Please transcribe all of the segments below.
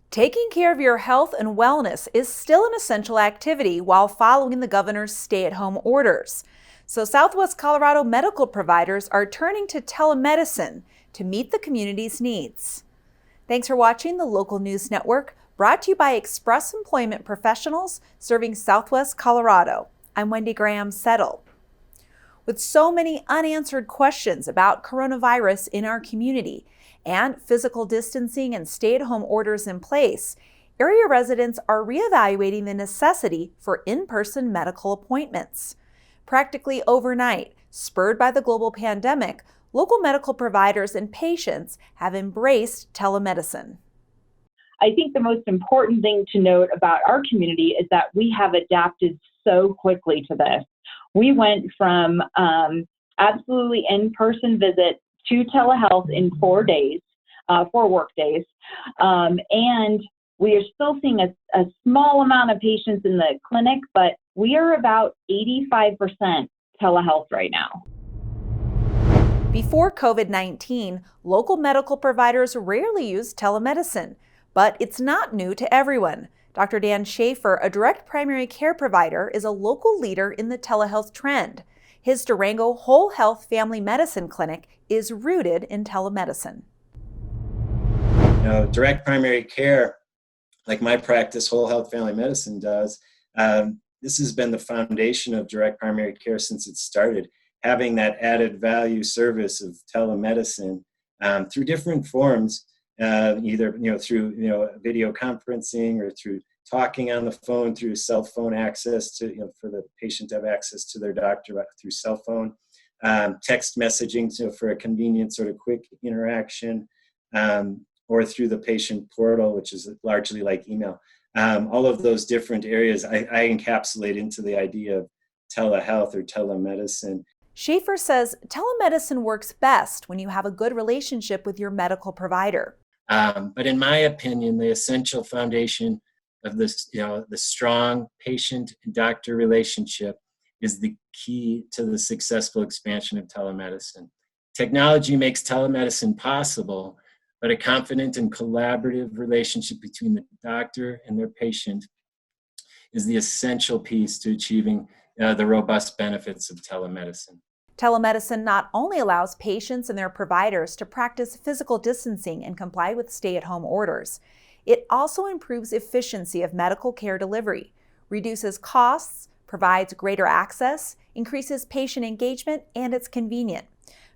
Taking care of your health and wellness is still an essential activity while following the governor's stay-at-home orders. So Southwest Colorado medical providers are turning to telemedicine to meet the community's needs. Thanks for watching the Local News Network, brought to you by Express Employment Professionals serving Southwest Colorado. I'm Wendy Graham Settle. With so many unanswered questions about coronavirus in our community and physical distancing and stay-at-home orders in place, area residents are reevaluating the necessity for in-person medical appointments. Practically overnight, spurred by the global pandemic, local medical providers and patients have embraced telemedicine. I think the most important thing to note about our community is that we have adapted so quickly to this. We went from absolutely in-person visit to telehealth in 4 days, 4 work days, and we are still seeing a small amount of patients in the clinic, but we are about 85% telehealth right now. Before COVID-19, local medical providers rarely used telemedicine, but it's not new to everyone. Dr. Dan Schaefer, a direct primary care provider, is a local leader in the telehealth trend. His Durango Whole Health Family Medicine Clinic is rooted in telemedicine. Direct primary care, like my practice, Whole Health Family Medicine does, this has been the foundation of direct primary care since it started, having that added value service of telemedicine through different forms, either through video conferencing or through talking on the phone, through cell phone access to for the patient to have access to their doctor through cell phone, text messaging for a convenient sort of quick interaction, or through the patient portal, which is largely like email. All of those different areas I encapsulate into the idea of telehealth or telemedicine. Schaefer says telemedicine works best when you have a good relationship with your medical provider. But in my opinion, the essential foundation of this, the strong patient and doctor relationship is the key to the successful expansion of telemedicine. Technology makes telemedicine possible, but a confident and collaborative relationship between the doctor and their patient is the essential piece to achieving the robust benefits of telemedicine. Telemedicine not only allows patients and their providers to practice physical distancing and comply with stay-at-home orders, it also improves efficiency of medical care delivery, reduces costs, provides greater access, increases patient engagement, and it's convenient.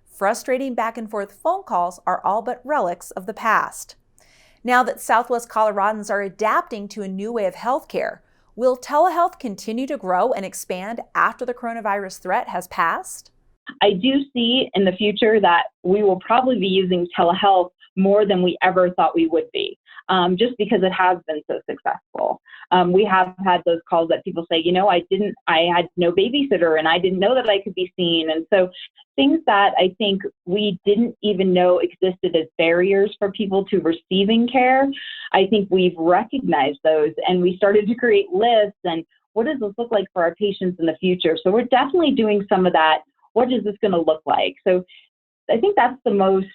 Frustrating back and forth phone calls are all but relics of the past. Now that Southwest Coloradans are adapting to a new way of healthcare, will telehealth continue to grow and expand after the coronavirus threat has passed? I do see in the future that we will probably be using telehealth more than we ever thought we would be, just because it has been so successful. We have had those calls that people say, I had no babysitter and I didn't know that I could be seen. And so things that I think we didn't even know existed as barriers for people to receiving care, I think we've recognized those and we started to create lists and what does this look like for our patients in the future? So we're definitely doing some of that. What is this going to look like? So I think that's the most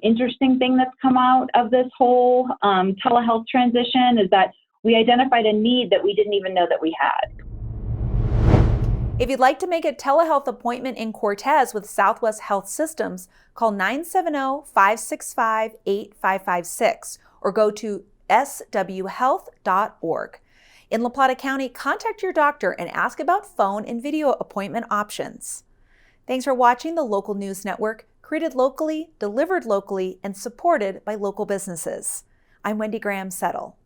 interesting thing that's come out of this whole telehealth transition is that we identified a need that we didn't even know that we had. If you'd like to make a telehealth appointment in Cortez with Southwest Health Systems, call 970-565-8556 or go to swhealth.org. In La Plata County, contact your doctor and ask about phone and video appointment options. Thanks for watching the Local News Network, created locally, delivered locally, and supported by local businesses. I'm Wendy Graham Settle.